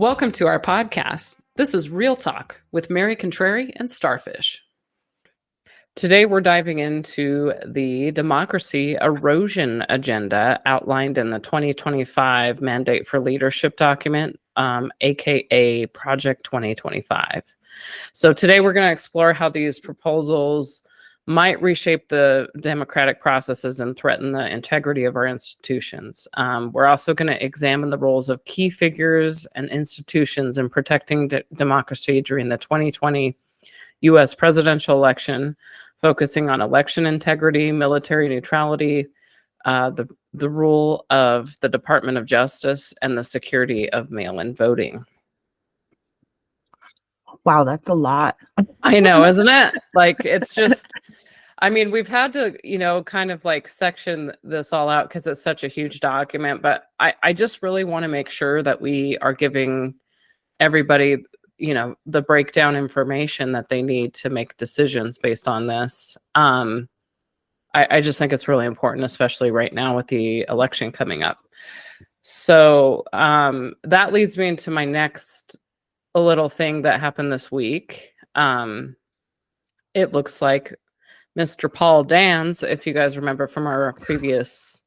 Welcome to our podcast. This is Real Talk with Mary Contrary and Starfish. Today we're diving into the Democracy Erosion Agenda outlined in the 2025 Mandate for Leadership document, aka Project 2025. So today we're going to explore how these proposals might reshape the democratic processes and threaten the integrity of our institutions. We're also going to examine the roles of key figures and institutions in protecting democracy during the 2020 U.S. presidential election, focusing on election integrity, military neutrality, the role of the Department of Justice, and the security of mail-in voting. Wow, that's a lot. I know, isn't it? Like, it's just... I mean, we've had to, kind of like section this all out because it's such a huge document, but I just really want to make sure that we are giving everybody, the breakdown information that they need to make decisions based on this. I just think it's really important, especially right now with the election coming up. So that leads me into my next little thing that happened this week. It looks like Mr. Paul Dans, if you guys remember from our previous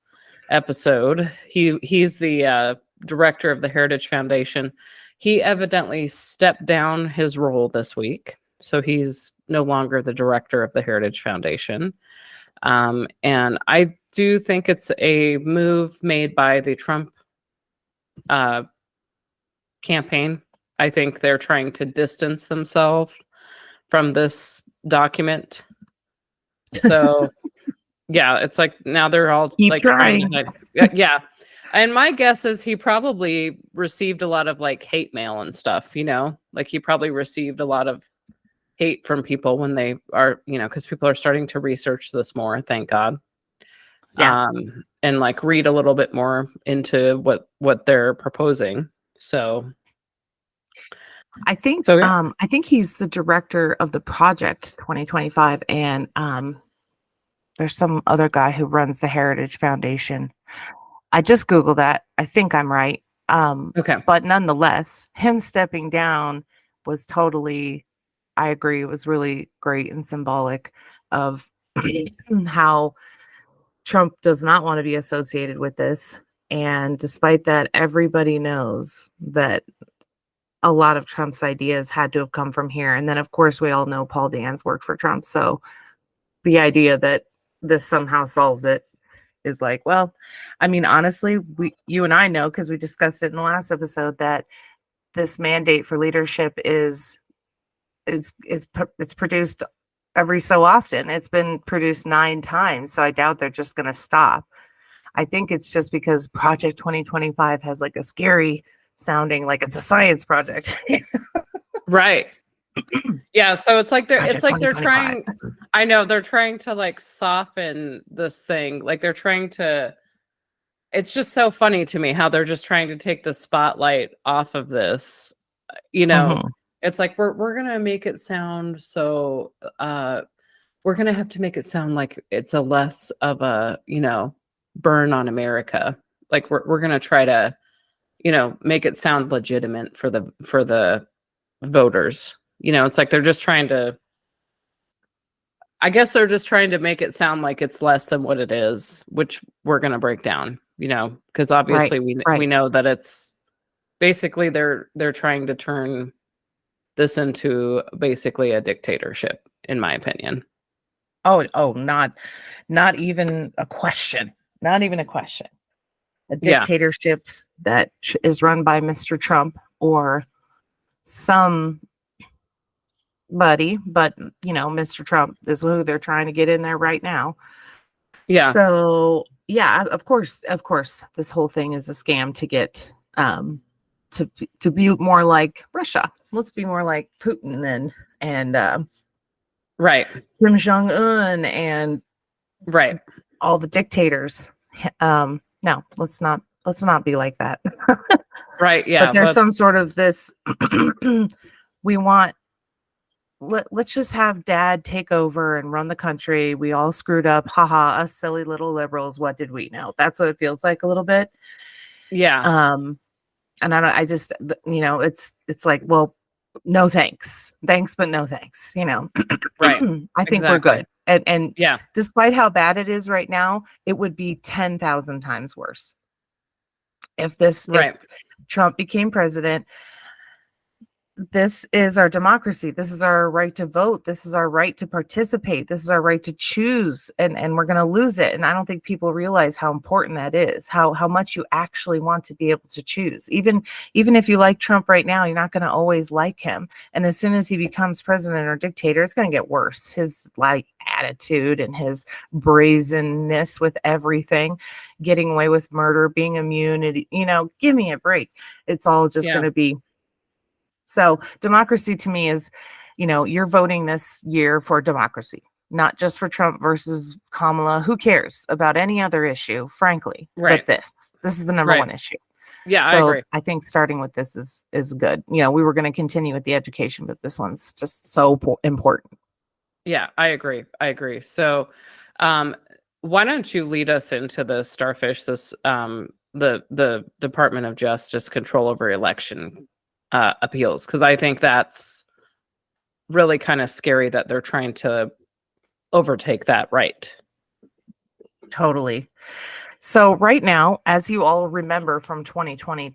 episode, he's the director of the Heritage Foundation. He evidently stepped down his role this week, so he's no longer the director of the Heritage Foundation. And I do think it's a move made by the Trump campaign. I think they're trying to distance themselves from this document. So, yeah, it's like now they're all Keep like trying. Yeah. And my guess is he probably received a lot of like hate mail and stuff, like he probably received a lot of hate from people when they are, because people are starting to research this more, thank God. Yeah. And like read a little bit more into what they're proposing. So I think yeah. I think he's the director of the Project 2025, and there's some other guy who runs the Heritage Foundation. I just Googled that. I think I'm right. Okay. But nonetheless, him stepping down was totally, I agree, it was really great and symbolic of how Trump does not want to be associated with this. And despite that, everybody knows that a lot of Trump's ideas had to have come from here. And then, of course, we all know Paul Dans worked for Trump. So the idea that this somehow solves it is like, well, I mean, honestly, you and I know, because we discussed it in the last episode, that this mandate for leadership is produced every so often. It's been produced 9 times. So I doubt they're just going to stop. I think it's just because Project 2025 has like a scary sounding, like it's a science project. Right. Yeah, so it's like they're trying, I know they're trying to like soften this thing. Like they're trying to, it's just so funny to me how they're just trying to take the spotlight off of this. It's like we're gonna make it sound so we're gonna have to make it sound like it's a less of a, burn on America. Like we're gonna try to, make it sound legitimate for the voters. It's like they're just trying to, I guess they're just trying to make it sound like it's less than what it is, which we're going to break down, because obviously we know that it's basically they're trying to turn this into basically a dictatorship, in my opinion. Oh, not even a question. Not even a question. A dictatorship that is run by Mr. Trump or somebody, but Mr. Trump is who they're trying to get in there right now. Yeah. So yeah, of course, this whole thing is a scam to get to be more like Russia. Let's be more like Putin and right, Kim Jong-un and right, all the dictators. No, let's not be like that. Right. Yeah. But there's some sort of this let's just have dad take over and run the country. We all screwed up. Haha, us silly little liberals. What did we know? That's what it feels like a little bit. Yeah. And I just, it's like, well, no thanks. Thanks, but no thanks, Right. I think we're Exactly. good. And Yeah. despite how bad it is right now, it would be 10,000 times worse if Right. Trump became president. This is our democracy. This is our right to vote. This is our right to participate. This is our right to choose, and we're going to lose it. And I don't think people realize how important that is, how much you actually want to be able to choose. Even if you like Trump right now, you're not going to always like him. And as soon as he becomes president or dictator, it's going to get worse. His attitude and his brazenness with everything, getting away with murder, being immune, give me a break. It's all just going to be. So democracy to me is, you're voting this year for democracy, not just for Trump versus Kamala. Who cares about any other issue, frankly? Right. But this is the number one issue. Yeah, so I agree. I think starting with this is good. We were going to continue with the education, but this one's just so important. Yeah, I agree. So, why don't you lead us into the Starfish, this the Department of Justice control over election appeals, because I think that's really kind of scary that they're trying to overtake that right. Totally. So right now, as you all remember from 2020,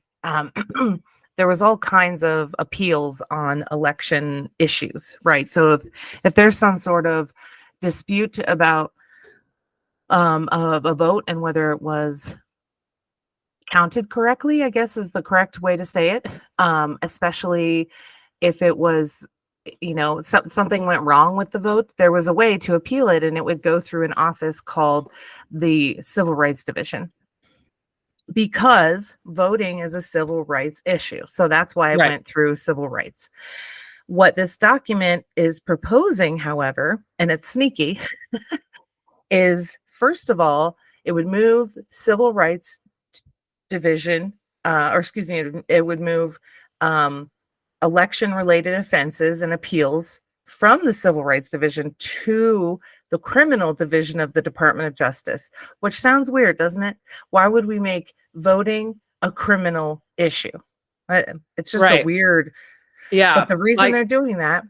there was all kinds of appeals on election issues, right? So if there's some sort of dispute about a vote and whether it was counted correctly, I guess is the correct way to say it, especially if it was, something went wrong with the vote, there was a way to appeal it, and it would go through an office called the Civil Rights Division, because voting is a civil rights issue. So that's why I went through civil rights. What this document is proposing, however, and it's sneaky, is first of all, it would move civil rights division, it would move election related offenses and appeals from the Civil Rights Division to the criminal division of the Department of Justice, which sounds weird, doesn't it? Why would we make voting a criminal issue? It's just a weird. Yeah. But the reason they're doing that,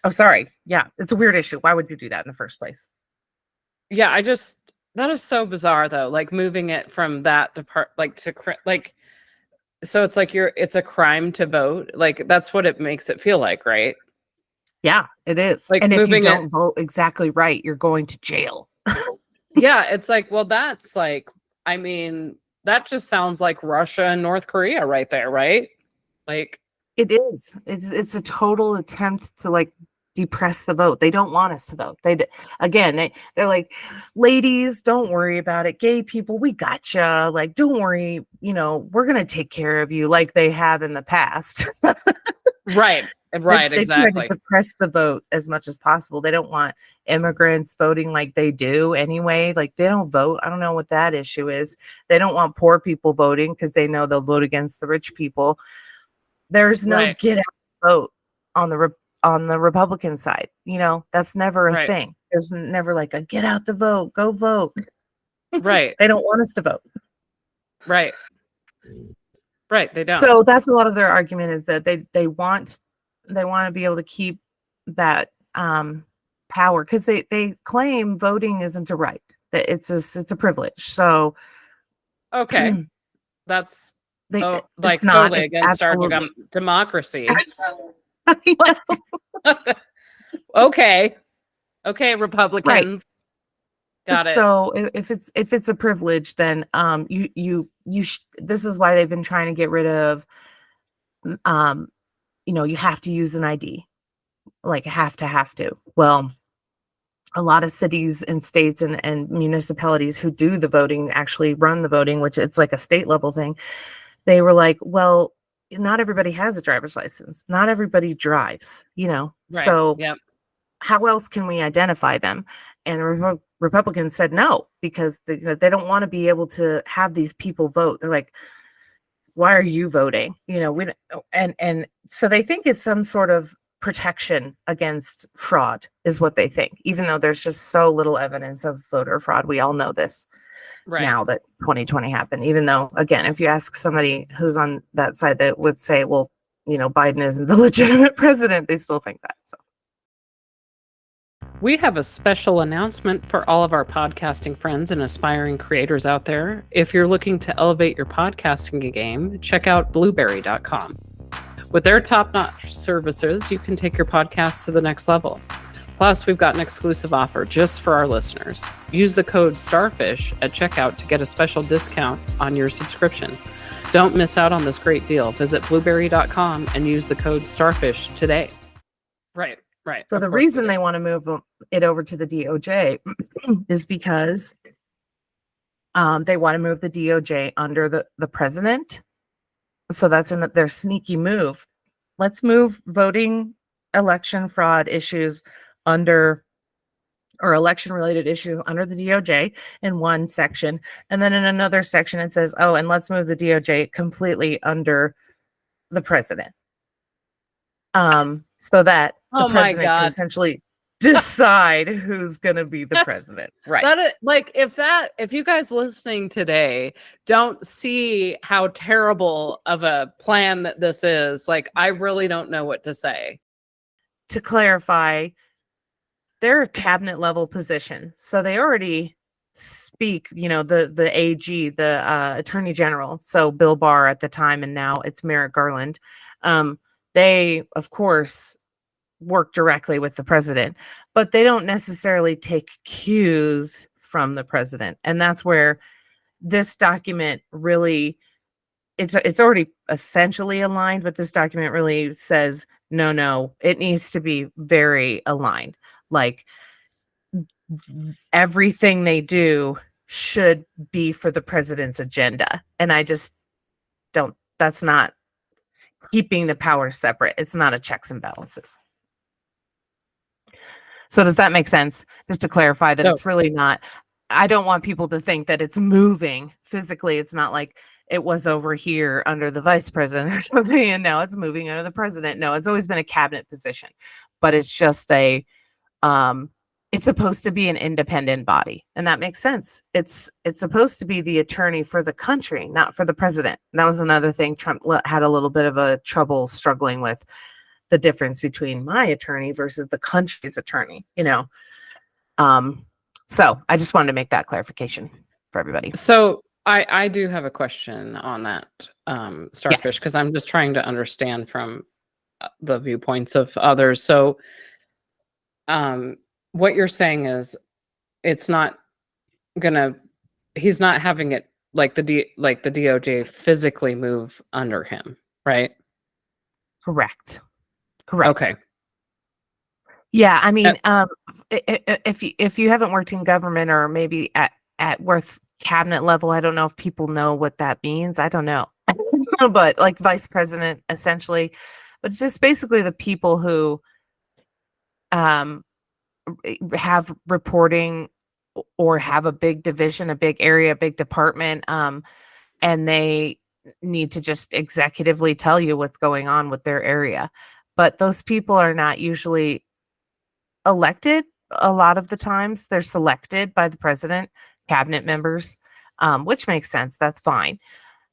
it's a weird issue. Why would you do that in the first place? Yeah, that is so bizarre though, like moving it from that so it's like it's a crime to vote. Like that's what it makes it feel like, right? Yeah, it is. Like and if you don't it, vote exactly right, you're going to jail. Yeah, it's like, well, that's like, I mean, that just sounds like Russia and North Korea right there, right? Like it is. It's a total attempt to depress the vote. They don't want us to vote. They're like, ladies, don't worry about it. Gay people, we gotcha. Like, don't worry, we're gonna take care of you, like they have in the past. Right. They Exactly. try to depress the vote as much as possible. They don't want immigrants voting like they do anyway. Like, they don't vote. I don't know what that issue is. They don't want poor people voting because they know they'll vote against the rich people. There's no get out vote on the Republican side. That's never a thing. There's never like a get out the vote, go vote. Right. They don't want us to vote. Right. They don't. So that's a lot of their argument, is that they want to be able to keep that power, because they claim voting isn't a right, that it's a privilege. So okay, that's it's totally against our democracy. Okay, Republicans. Got it. So if it's a privilege, then this is why they've been trying to get rid of you have to use an ID, like have to. Well, a lot of cities and states and municipalities who do the voting actually run the voting, which it's like a state level thing. They were like, well, not everybody has a driver's license. Not everybody drives, so how else can we identify them? And the Republicans said no, because they don't want to be able to have these people vote. They're like, why are you voting? We don't, and so they think it's some sort of protection against fraud is what they think, even though there's just so little evidence of voter fraud. We all know this. now that 2020 happened. Even though, again, if you ask somebody who's on that side that would say, well, Biden isn't the legitimate president, they still think that. So. We have a special announcement for all of our podcasting friends and aspiring creators out there. If you're looking to elevate your podcasting game, check out blueberry.com. With their top-notch services, you can take your podcast to the next level. Plus, we've got an exclusive offer just for our listeners. Use the code STARFISH at checkout to get a special discount on your subscription. Don't miss out on this great deal. Visit blueberry.com and use the code STARFISH today. Right. So the reason they want to move it over to the DOJ is because they want to move the DOJ under the president. So that's in their sneaky move. Let's move voting, election fraud issues or election related issues under the DOJ in one section. And then in another section, it says, oh, and let's move the DOJ completely under the president. So that the president can essentially decide who's going to be the president. Right. If you guys listening today don't see how terrible of a plan that this is, I really don't know what to say. To clarify, they're a cabinet level position. So they already speak, the AG, the Attorney General. So Bill Barr at the time, and now it's Merrick Garland. They, of course, work directly with the president, but they don't necessarily take cues from the president. And that's where this document really, it's already essentially aligned, but this document really says, no, it needs to be very aligned. Everything they do should be for the president's agenda. And I just that's not keeping the power separate. It's not a checks and balances. So does that make sense? Just to clarify that it's really not, I don't want people to think that it's moving physically. It's not like it was over here under the vice president or something, and now it's moving under the president. No, it's always been a cabinet position, but it's just it's supposed to be an independent body. And that makes sense. It's supposed to be the attorney for the country, not for the president. And that was another thing Trump had a little bit of a trouble struggling with, the difference between my attorney versus the country's attorney, So I just wanted to make that clarification for everybody. So I do have a question on that, Starfish, because I'm just trying to understand from the viewpoints of others. So what you're saying is he's not having it like the DOJ physically move under him, right? Correct. Okay. Yeah, I mean, if you haven't worked in government or maybe at worth cabinet level, I don't know if people know what that means. I don't know. But like vice president, essentially, but it's just basically the people who have reporting or have a big division, a big area, a big department, and they need to just executively tell you what's going on with their area. But those people are not usually elected. A lot of the times they're selected by the president, cabinet members, which makes sense. That's fine.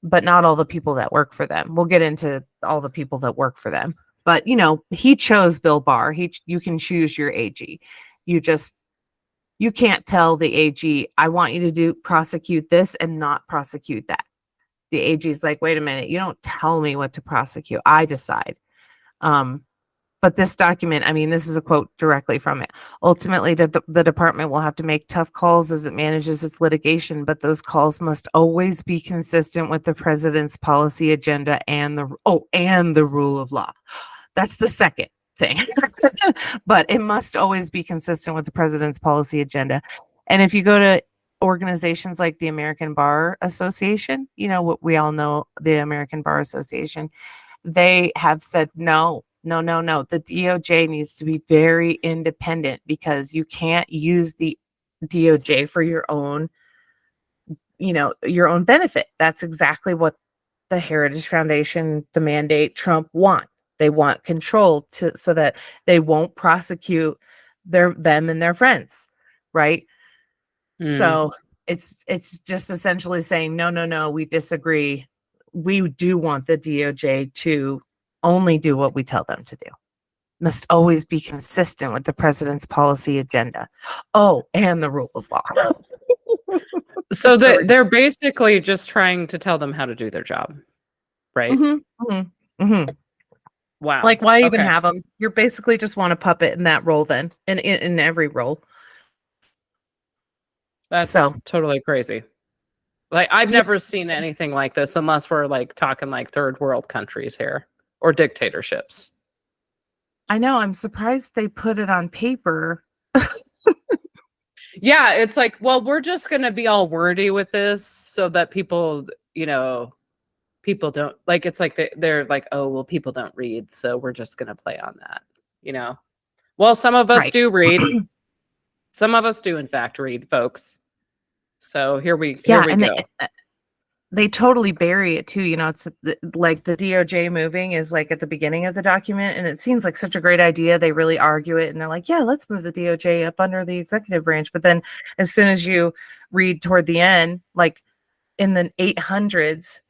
But not all the people that work for them. We'll get into all the people that work for them. But, he chose Bill Barr. You can choose your AG. You can't tell the AG, I want you to prosecute this and not prosecute that. The AG is like, wait a minute, you don't tell me what to prosecute. I decide. But this document, I mean, this is a quote directly from it. Ultimately, the department will have to make tough calls as it manages its litigation, but those calls must always be consistent with the president's policy agenda and the rule of law. That's the second thing. But it must always be consistent with the president's policy agenda. And if you go to organizations like the American Bar Association, what we all know, the American Bar Association, they have said no. The DOJ needs to be very independent because you can't use the DOJ for your own benefit. That's exactly what the Heritage Foundation, the mandate, Trump want. They want control so that they won't prosecute them and their friends, right? So It's just essentially saying, no, we disagree. We do want the DOJ to only do what we tell them to do. Must always be consistent with the president's policy agenda. Oh, and the rule of law. So they're basically just trying to tell them how to do their job, right? Wow. Like, why even have them? You're basically just want a puppet in that role then, in every role. That's totally crazy. Like, I've never seen anything like this unless we're like talking like third world countries here or dictatorships. I know. I'm surprised they put it on paper. Yeah, it's like, well, we're just going to be all wordy with this so that people, people don't like, it's like they're like, oh, well, people don't read, so we're just going to play on that, Well, some of us do read. Some of us do, in fact, read, folks. So here we go. They totally bury it too. It's like the DOJ moving is like at the beginning of the document, and it seems like such a great idea. They really argue it, and they're like, yeah, let's move the DOJ up under the executive branch. But then as soon as you read toward the end, like in the 800s,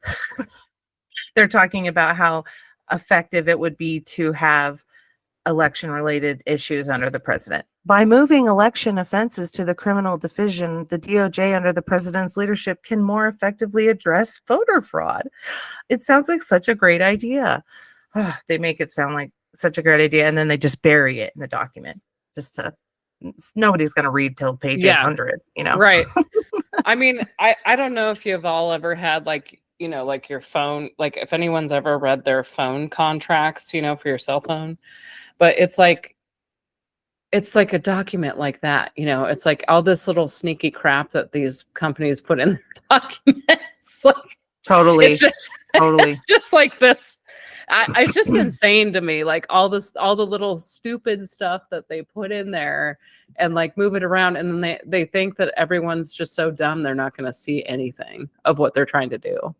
they're talking about how effective it would be to have election-related issues under the president. By moving election offenses to the criminal division, the DOJ under the president's leadership can more effectively address voter fraud. It sounds like such a great idea. They make it sound like such a great idea, and then they just bury it in the document. Nobody's going to read till page 800, Right. I mean, I don't know if you've all ever had like your phone, like if anyone's ever read their phone contracts, for your cell phone. But it's like a document like that, it's like all this little sneaky crap that these companies put in their documents. Like, totally. It's just like this. It's just insane to me. Like all the little stupid stuff that they put in there and like move it around. And then they think that everyone's just so dumb. They're not going to see anything of what they're trying to do.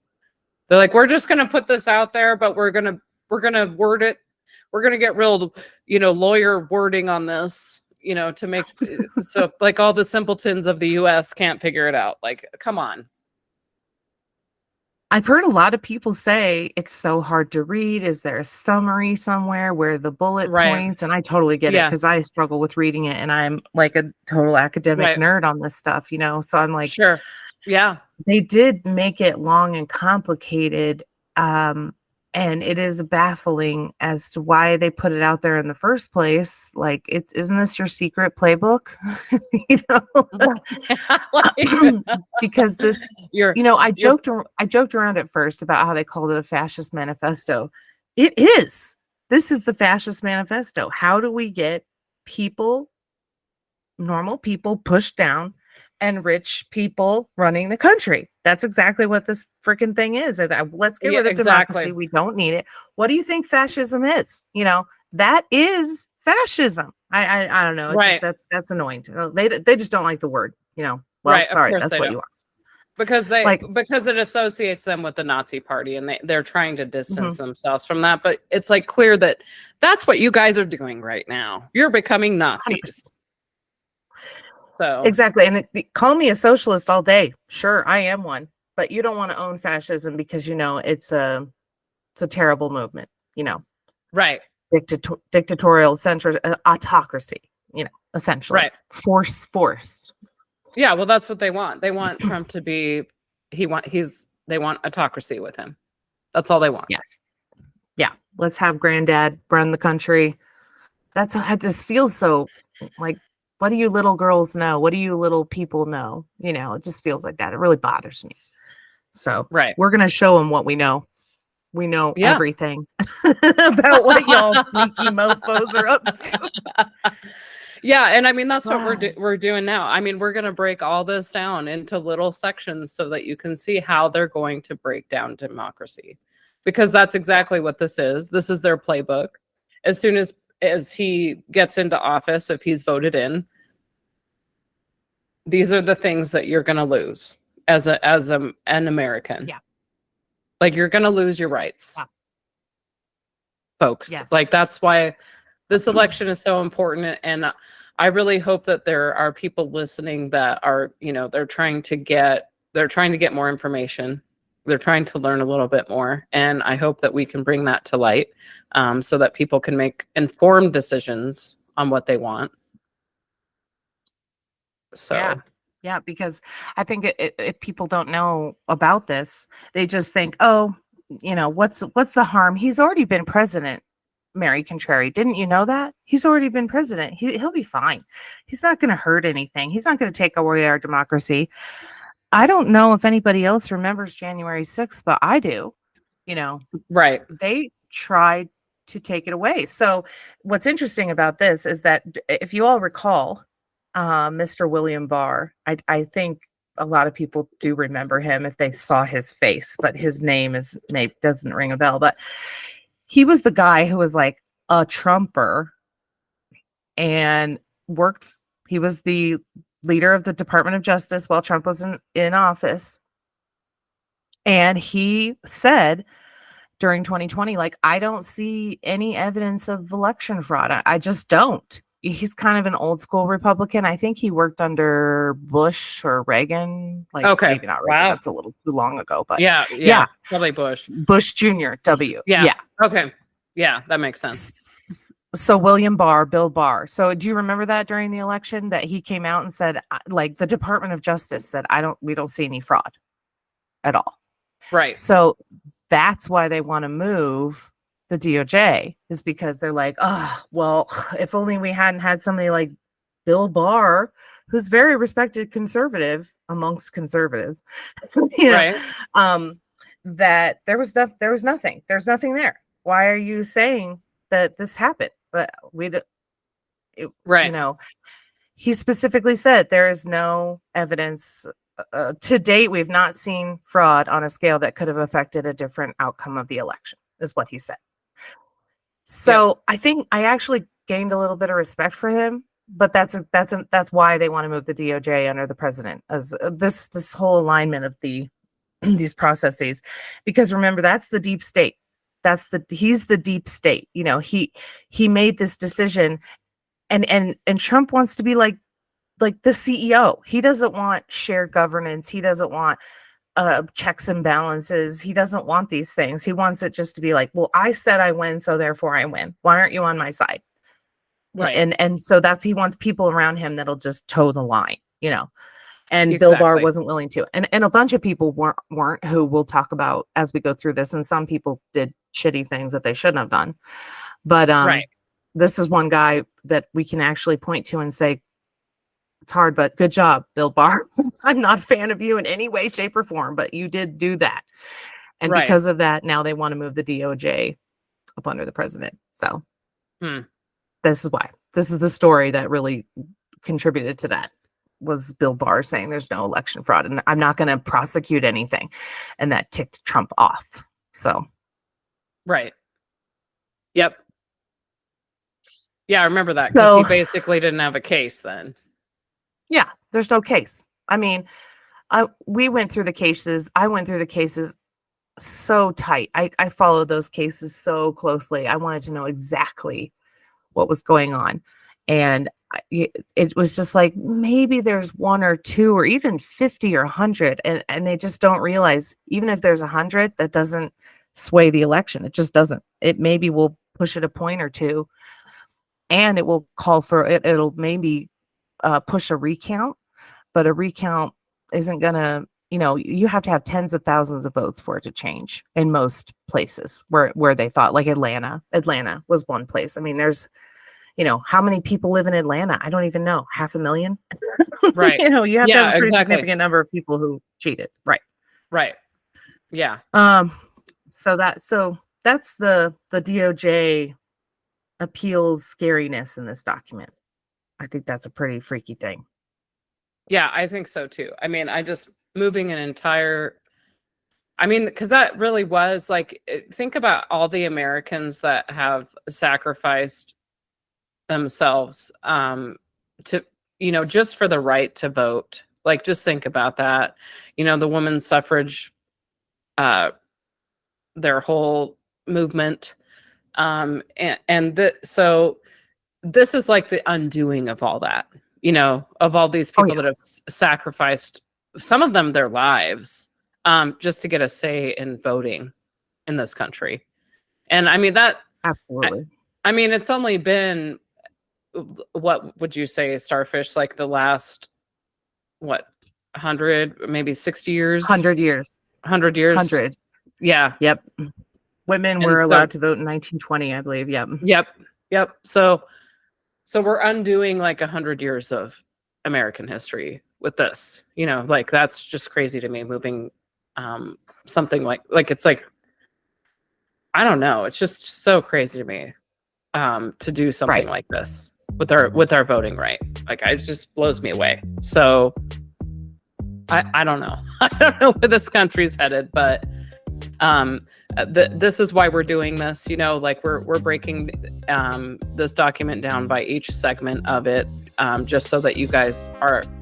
They're like, we're just going to put this out there, but we're going to word it. We're going to get real, lawyer wording on this, to make so like all the simpletons of the US can't figure it out. Like, come on. I've heard a lot of people say it's so hard to read. Is there a summary somewhere where the bullet points? And I totally get it because I struggle with reading it, and I'm like a total academic nerd on this stuff, So I'm like, sure. Yeah. They did make it long and complicated. And it is baffling as to why they put it out there in the first place. Like, isn't this your secret playbook? Because this, I joked around at first about how they called it a fascist manifesto. It is. This is the fascist manifesto. How do we get normal people pushed down, and rich people running the country? That's exactly what this freaking thing is. Let's get rid of democracy. We don't need it. What do you think fascism is? That is fascism. I don't know. It's just, that's annoying. They just don't like the word. Well, sorry, that's what you are. Because because it associates them with the Nazi party, and they're trying to distance themselves from that. But it's like clear that that's what you guys are doing right now. You're becoming Nazis. 100%. So exactly. And call me a socialist all day. Sure, I am one. But you don't want to own fascism because it's a terrible movement. Right. Dictatorial center, autocracy. Essentially. Right. Forced. Yeah. Well, that's what they want. They want Trump to be. They want autocracy with him. That's all they want. Yes. Yeah. Let's have granddad run the country. It just feels so like. What do you little girls know? What do you little people know? It just feels like that. It really bothers me. So we're going to show them what we know. We know everything about what y'all sneaky mofos are up to. Yeah. And I mean, that's what we're doing now. I mean, we're going to break all this down into little sections so that you can see how they're going to break down democracy, because that's exactly what this is. This is their playbook. As soon as he gets into office, if he's voted in, these are the things that you're going to lose as an American. Yeah. Like, you're going to lose your rights. Yeah. Folks. Yes. Like, that's why this election is so important. And I really hope that there are people listening that are, they're trying to get more information. They're trying to learn a little bit more. And I hope that we can bring that to light, so that people can make informed decisions on what they want. So, yeah, because I think if people don't know about this, they just think, oh, what's the harm? He's already been president. Mary Contrary, didn't you know that? He's already been president. He'll be fine. He's not going to hurt anything. He's not going to take away our democracy. I don't know if anybody else remembers January 6th, but I do. right. They tried to take it away. So what's interesting about this is that if you all recall, Mr. William Barr, I think a lot of people do remember him if they saw his face, but his name doesn't ring a bell. But he was the guy who was like a Trumper and he was the leader of the Department of Justice while Trump was in office. And he said during 2020, like, I don't see any evidence of election fraud. I just don't. He's kind of an old school Republican. I think he worked under Bush or Reagan. Like, Okay. maybe not Reagan. Wow. That's a little too long ago. But yeah, probably Bush. Bush Jr. W. Yeah. Okay. Yeah, that makes sense. So Bill Barr. So do you remember that during the election that he came out and said, like, the Department of Justice said, we don't see any fraud at all. Right. So that's why they want to move the DOJ, is because they're like, oh, well, if only we hadn't had somebody like Bill Barr, who's very respected conservative amongst conservatives, right. That there was nothing. There's nothing there. Why are you saying that this happened? But right. He specifically said there is no evidence. To date, we've not seen fraud on a scale that could have affected a different outcome of the election, is what he said. So I think I actually gained a little bit of respect for him, but that's why they want to move the DOJ under the president, as this whole alignment of these processes, because remember, that's the deep state. He's the deep state. He made this decision, and Trump wants to be like the CEO. He doesn't want shared governance. He doesn't want checks and balances. He doesn't want these things. He wants it just to be like, well, I said I win, so therefore I win. Why aren't you on my side? Right. And so he wants people around him that'll just toe the line, And exactly. Bill Barr wasn't willing to. And a bunch of people weren't, who we'll talk about as we go through this. And some people did shitty things that they shouldn't have done. But right. This is one guy that we can actually point to and say, it's hard, but good job, Bill Barr. I'm not a fan of you in any way, shape, or form, but you did do that. And because of that, now they want to move the DOJ up under the president. So this is why. This is the story that really contributed to that, was Bill Barr saying there's no election fraud and I'm not going to prosecute anything. And that ticked Trump off. So. Right. Yep. Yeah, I remember that, because he basically didn't have a case then. Yeah, there's no case. I mean, we went through the cases. I went through the cases so tight. I followed those cases so closely. I wanted to know exactly what was going on. And it was just like, maybe there's one or two or even 50 or 100. And they just don't realize, even if there's 100, that doesn't sway the election. It just doesn't. It maybe will push it a point or two. And it will call for it. It'll maybe push a recount, but a recount isn't gonna, you have to have tens of thousands of votes for it to change in most places where they thought, like Atlanta was one place. I mean, there's, how many people live in Atlanta? I don't even know. 500,000. Right. You have to have a pretty significant number of people who cheated. Right. Yeah. So that's the DOJ appeals scariness in this document. I think that's a pretty freaky thing. Yeah, I think so too. I mean, moving an entire, because that really was like, think about all the Americans that have sacrificed themselves to, just for the right to vote. Like, just think about that. The women's suffrage, their whole movement. So this is like the undoing of all that, you know, of all these people yeah. that have sacrificed, some of them, their lives, just to get a say in voting in this country. And I mean, Absolutely. I mean, it's only been, what would you say, Starfish, like the last, what, 100, maybe 60 years? 100 years. 100 years? 100. Yeah. Yep. Women were allowed to vote in 1920, I believe. Yep. Yep. So we're undoing like 100 years of American history with this, you know, like that's just crazy to me, moving something like it's like, I don't know, it's just so crazy to me to do something like this with our voting right. Like, it just blows me away. So I don't know. I don't know where this country's headed, but this is why we're doing this, you know, like we're breaking this document down by each segment of it, just so that you guys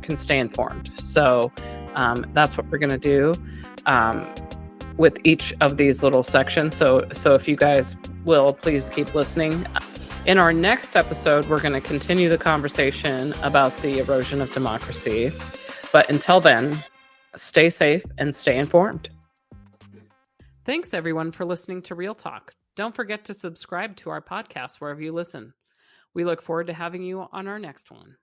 can stay informed. So that's what we're going to do with each of these little sections. So if you guys will please keep listening. In our next episode, we're going to continue the conversation about the erosion of democracy. But until then, stay safe and stay informed. Thanks, everyone, for listening to Real Talk. Don't forget to subscribe to our podcast wherever you listen. We look forward to having you on our next one.